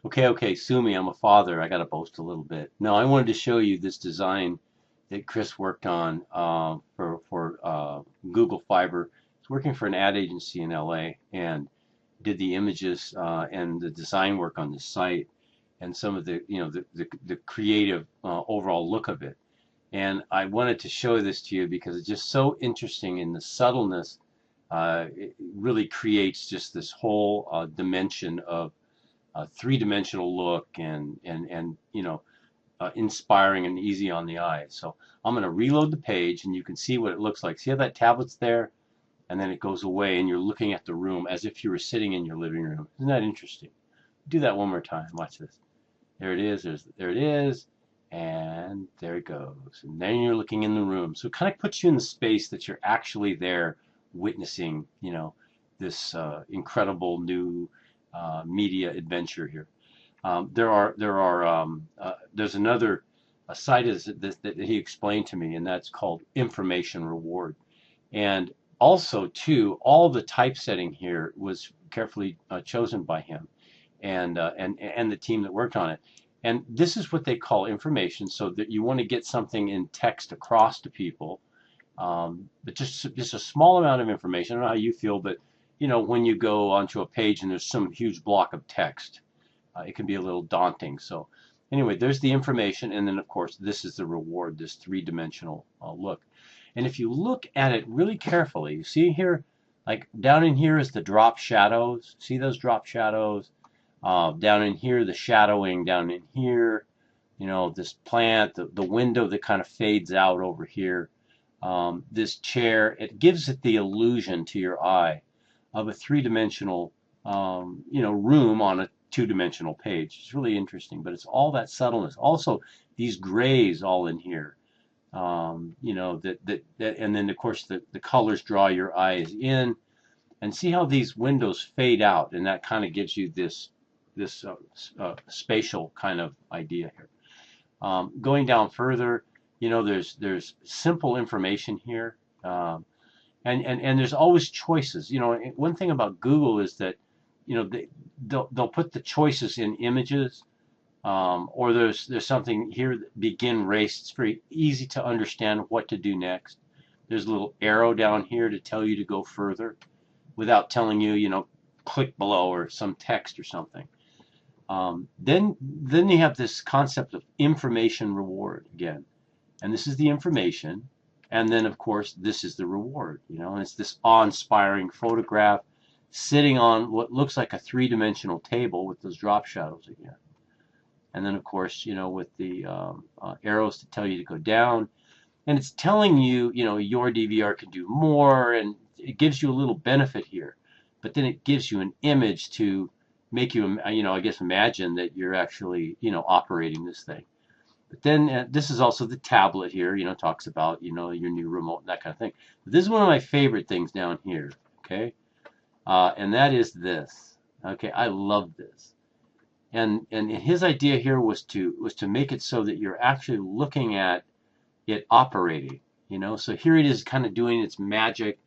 Okay, sue me. I'm a father. I got to boast a little bit. No, I wanted to show you this design that Chris worked on for Google Fiber. He's working for an ad agency in LA and did the images and the design work on the site and some of the the creative overall look of it. And I wanted to show this to you because it's just so interesting in the subtleness. It really creates just this whole dimension of a three-dimensional look and inspiring and easy on the eye. So I'm going to reload the page and you can see what it looks like. See how that tablet's there and then it goes away and you're looking at the room as if you were sitting in your living room. Isn't that interesting? Do that one more time. Watch this. There it is. There it is. And there it goes. And then you're looking in the room. So it kind of puts you in the space that you're actually there witnessing, this incredible new media adventure here. There's another site that he explained to me, and that's called information reward. And also, too, all the typesetting here was carefully chosen by him and the team that worked on it. And this is what they call information, so that you want to get something in text across to people, but just a small amount of information. I don't know how you feel, but when you go onto a page and there's some huge block of text, it can be a little daunting. So anyway, there's the information, and then of course this is the reward, this three-dimensional look. And if you look at it really carefully, you see here, like down in here is the drop shadows. See those drop shadows? Down in here, the shadowing down in here, this plant, the window that kind of fades out over here, this chair, it gives it the illusion to your eye of a three-dimensional, room on a two-dimensional page. It's really interesting, but it's all that subtleness. Also, these grays all in here, and then of course the colors draw your eyes in, and see how these windows fade out, and that kind of gives you this spatial kind of idea here. Going down further, there's simple information here, and there's always choices. One thing about Google is that they'll put the choices in images, or there's something here that begin race. It's very easy to understand what to do next. There's a little arrow down here to tell you to go further without telling you, click below or some text or something. Then you have this concept of information reward again. And this is the information. And then, of course, this is the reward. And it's this awe-inspiring photograph sitting on what looks like a three-dimensional table with those drop shadows again. And then, of course, with the arrows to tell you to go down. And it's telling you, your DVR can do more, and it gives you a little benefit here. But then it gives you an image to make you, I guess, imagine that you're actually, operating this thing. But then this is also the tablet here, talks about, your new remote and that kind of thing. But this is one of my favorite things down here, okay? And that is this. Okay, I love this. And his idea here was to make it so that you're actually looking at it operating, So here it is kind of doing its magic.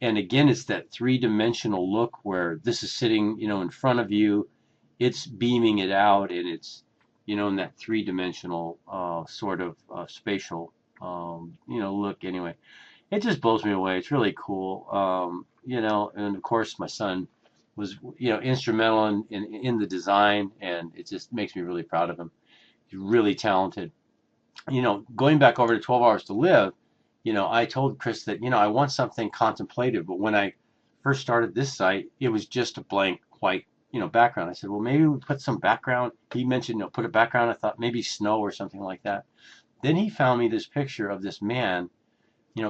And again, it's that three-dimensional look where this is sitting, in front of you. It's beaming it out, and it's, in that three-dimensional sort of spatial, look. Anyway, it just blows me away. It's really cool, And of course, my son was, instrumental in the design, and it just makes me really proud of him. He's really talented. Going back over to 12 Hours to Live, I told Chris that, I want something contemplative, but when I first started this site, it was just a blank white, background. I said, well, maybe we put some background. He mentioned, put a background. I thought maybe snow or something like that. Then he found me this picture of this man,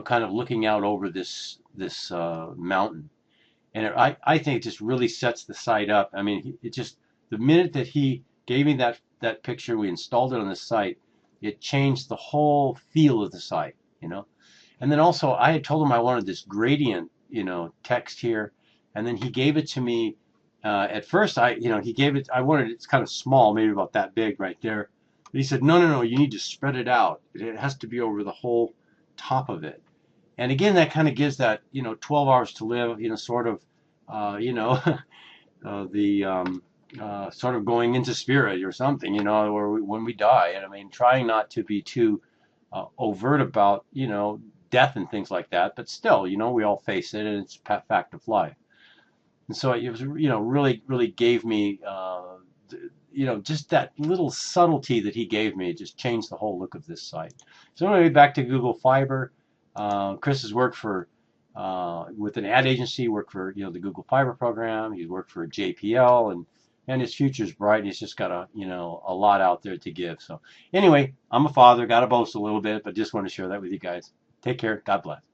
kind of looking out over this mountain. And I think it just really sets the site up. I mean, it just, the minute that he gave me that picture, we installed it on the site, it changed the whole feel of the site. And then also, I had told him I wanted this gradient, text here, and then he gave it to me. At first, he gave it. I wanted it's kind of small, maybe about that big right there. But he said, no, you need to spread it out. It has to be over the whole top of it. And again, that kind of gives that, 12 Hours to Live, sort of, the sort of going into spirit or something, or when we die. And I mean, trying not to be too overt about, death and things like that, but still, we all face it, and it's a fact of life. And so it was, really, really gave me, just that little subtlety that he gave me just changed the whole look of this site. So anyway, back to Google Fiber. Chris has worked for, with an ad agency, worked for, the Google Fiber program. He's worked for JPL, and his future's bright. And he's just got a lot out there to give. So anyway, I'm a father, got to boast a little bit, but just want to share that with you guys. Take care. God bless.